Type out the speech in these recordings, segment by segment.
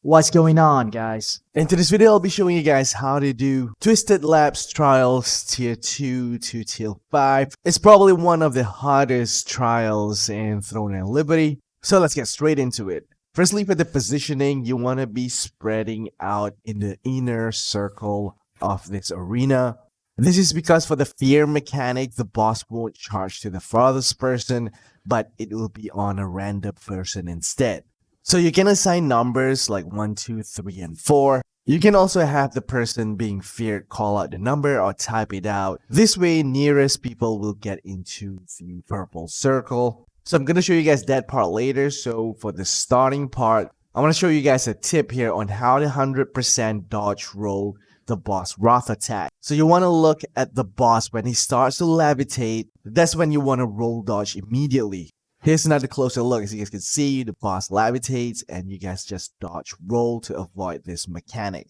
What's going on, guys? In today's video, I'll be showing you guys how to do Twisted Labs Trials Tier 2 to Tier 5. It's probably one of the hardest trials in Throne and Liberty, so let's get straight into it. Firstly, for the positioning, you want to be spreading out in the inner circle of this arena. This is because for the fear mechanic, the boss won't charge to the farthest person, but it will be on a random person instead. So you can assign numbers like 1, 2, 3, and 4. You can also have the person being feared call out the number or type it out. This way, nearest people will get into the purple circle. So I'm going to show you guys that part later. So for the starting part, I want to show you guys a tip here on how to 100% dodge roll the boss Wrath attack. So you want to look at the boss when he starts to levitate. That's when you want to roll dodge immediately. Here's another closer look. As you guys can see, the boss levitates and you guys just dodge roll to avoid this mechanic.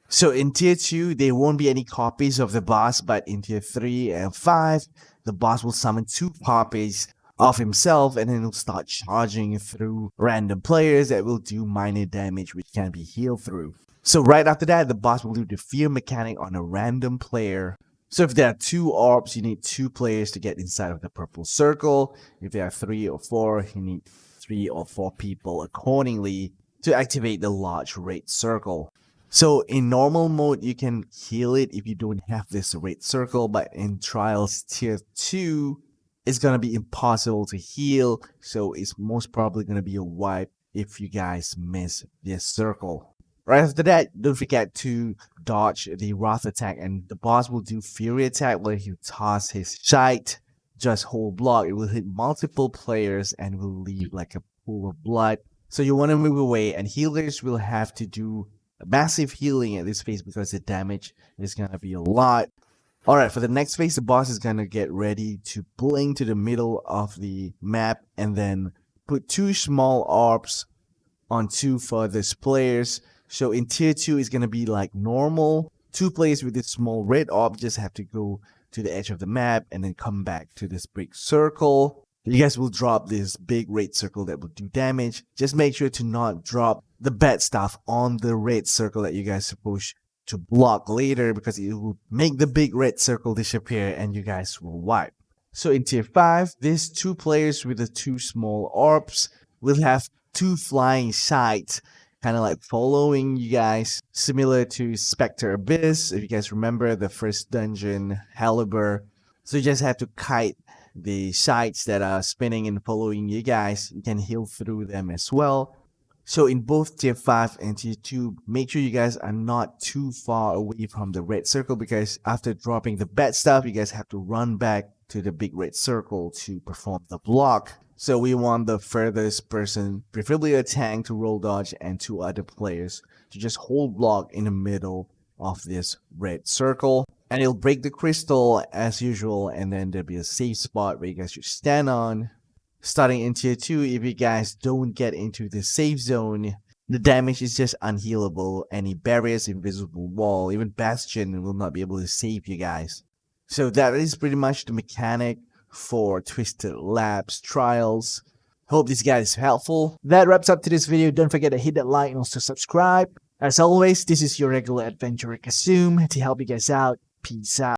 So in tier 2, there won't be any copies of the boss, but in tier 3 and 5, the boss will summon 2 copies of himself and then he'll start charging through random players that will do minor damage which can be healed through. So right after that, the boss will do the fear mechanic on a random player. So if there are 2 orbs, you need 2 players to get inside of the purple circle. If there are 3 or 4, you need 3 or 4 people accordingly to activate the large red circle. So in normal mode, you can heal it if you don't have this red circle, but in Trials Tier 2, it's going to be impossible to heal, so it's most probably going to be a wipe if you guys miss this circle. Right after that, don't forget to dodge the Wrath attack, and the boss will do Fury attack where he toss his shite. Just hold block, it will hit multiple players and will leave like a pool of blood. So you want to move away, and healers will have to do massive healing at this phase because the damage is going to be a lot. Alright, for the next phase, the boss is going to get ready to blink to the middle of the map and then put 2 small orbs on 2 furthest players. So in tier 2, it's going to be like normal. 2 players with this small red orb just have to go to the edge of the map and then come back to this big circle. You guys will drop this big red circle that will do damage. Just make sure to not drop the bad stuff on the red circle that you guys are supposed to block later because it will make the big red circle disappear and you guys will wipe. So in tier 5, these 2 players with the 2 small orbs will have 2 flying sides, kind of like following you guys, similar to Spectre Abyss. If you guys remember the first dungeon, Halibur. So you just have to kite the sides that are spinning and following you guys. You can heal through them as well. So in both tier 5 and tier 2, make sure you guys are not too far away from the red circle because after dropping the bad stuff, you guys have to run back to the big red circle to perform the block. So we want the furthest person, preferably a tank, to roll dodge and 2 other players to just hold block in the middle of this red circle. And it'll break the crystal as usual, and then there'll be a safe spot where you guys should stand on. Starting in tier 2, if you guys don't get into the safe zone, the damage is just unhealable. Any barriers, invisible wall, even bastion will not be able to save you guys. So that is pretty much the mechanic for Twisted Labs Trials. Hope this guide is helpful. That wraps up today's video. Don't forget to hit that like and also subscribe. As always, this is your regular adventurer Kasum to help you guys out. Peace out.